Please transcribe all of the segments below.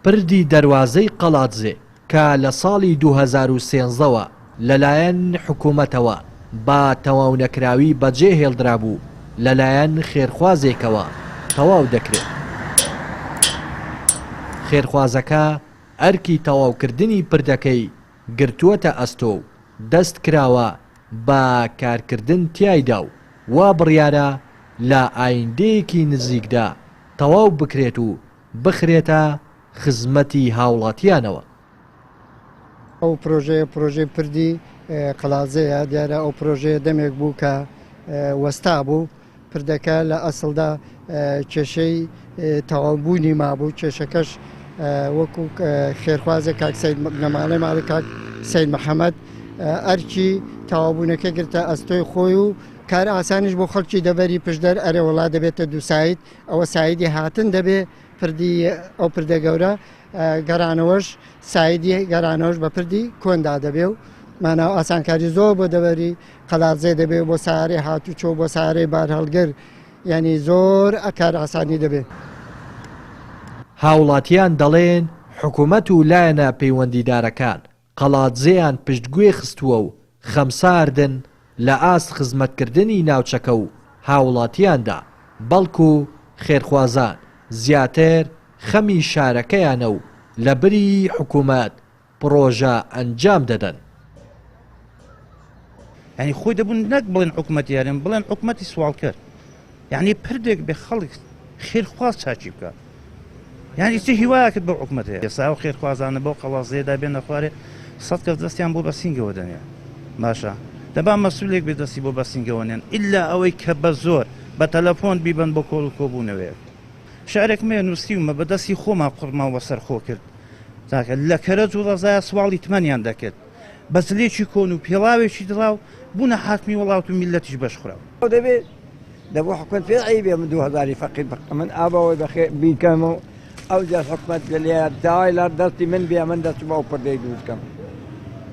پردی دەواازەی قەڵاتزێ کە لە ساڵی 2013ەوە لەلایەن حکوومەتەوە با تەواو نەکراوی بەجێ هێڵدرابوو لەلایەن خێرخوازێکەوە تەواو دەکرێت. خێرخوازەکە ئەرکی تەواوکردنی پردەکەی گرتووەتە ئەستۆ و دەست کراوە بە کارکردن تیایدا و وا بڕیارە لە ئایندەیەکی نزیکدا تەواو بکرێت و بخرێتە خزمەتی هاوڵاتیانەوە. ئەو پرۆژەی پردی قەڵاتزەیە دیارە ئەو پرۆژەیە دەمێک بوو کە وەستا بوو پردەکە لە ئەسڵدا کێشەی تەواوبوونی مابوو. کێشەکەش وەکو خێرخوازە کاک سەید نەماڵەی ماڵی کاک سەید محەممەد ئەرکی تەواوبوونەکە گرتە ئەستۆی خۆی و کار ئاسانیش بۆ خەڵکی دەبەری پشدەر ئەرێ وڵات دەبێتە دوو سایت ئەوە سایدی هاتن دەبێ پردی ئەو پردە گەورە گەرانەوەش سایدی گەرانەوەش بە پردی کۆندا دەبێ و ماناو ئاسانکاری زۆر بۆ دەبەری قەڵاتزێ دەبێ بۆ سارێ هاتوچۆ بۆ سارەی بار هەڵگر یعنی زۆر ئەکار ئاسانی دەبێ. هاوڵاتیان دەڵێن حکوومەت و لایەنە پەیوەندیدارەکان قەڵاتزێیان پشتگوێ خستووە و خەمساردن لە ئاست خزمەتکردنی ناوچەکە و هاوڵاتیاندا بەڵکو خێرخوازان زیاتر خەمی شارەکەیانە و لە بری حکوومەت پرۆژە ئەنجام دەدەن. یعنی خۆی دەبوون نەک بڵێن حکوومەتیارن بڵێن حکوومەتی سوالکرد یعنی پردێک بێ خەڵک خێرخواز چاچی بکە یعنی چ هیوایەکرد بە حکوومەتەیە ئێستا و خێرخوازانە بۆ قەڵاتزەیەدا بێنە خوارێ 100 کەس دەستیان بۆ بەسینگەوە دەنێ باشە دەبا مەسئولێک بێ دەستی بۆ بەسینگەوە نێن ئللا ئەوەی کە بە زۆر بە تەلەفۆن بیبن بۆ کۆڵ و کۆبوونەوەیە. شارێک مێ نووسیومە بە دەستی خۆمان قڕماوە سەرخۆ کرد تاکە لە کەرە جوڵ ڕزایە سواڵی تمەنیان دەکرد بەزلێکی کۆن و پێڵاوێکی دڵاو بوونە حاکمی وڵات و میلەتیش بەشخراوە. دەبێت دەبوو حکومەت پێ عیبێ من 2000 فەقیر من ئابەوەی بەخێ بیکەمەوە ئەو جار حکومەت لێ داوای لە دەستی من بێ من دەست بە ئەو پردەی دروست بکەم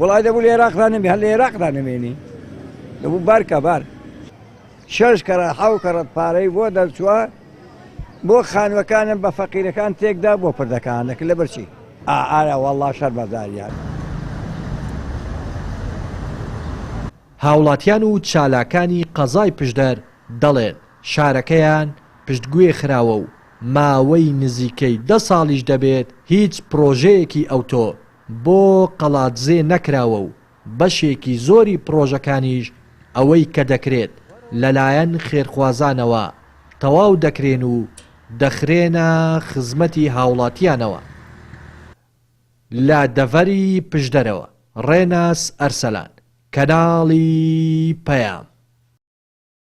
وڵای دەبوو لە عێراقدا نەبێ هەر لە عێراقدا نەمێنی دەبوو بارکە بار 6 کەرە 7 کەرە پارەی بۆ دەرچووە بۆ خانوەکانم بە فەقیرەکان تێکدا بۆ پردەکانەکە لە بەرچی ئارە وەڵڵا شەر بەزاریان. هاوڵاتیان و چالاکانی قەزای پشدەر دەڵێن شارەکەیان پشتگوێ خراوە و ماوەی نزیکەی 10 ساڵیش دەبێت هیچ پرۆژەیەکی ئەوتۆ بۆ قەڵاتزێ نەکراوە و بەشێکی زۆری پرۆژەکانیش ئەوەی کە دەکرێت لەلایەن خێرخوازانەوە تەواو دەکرێن و دەخرێنە خزمەتی هاوڵاتیانەوە. لە دەڤەری پشدەرەوە ڕێناس ئەرسەلان کەناڵی پەیام.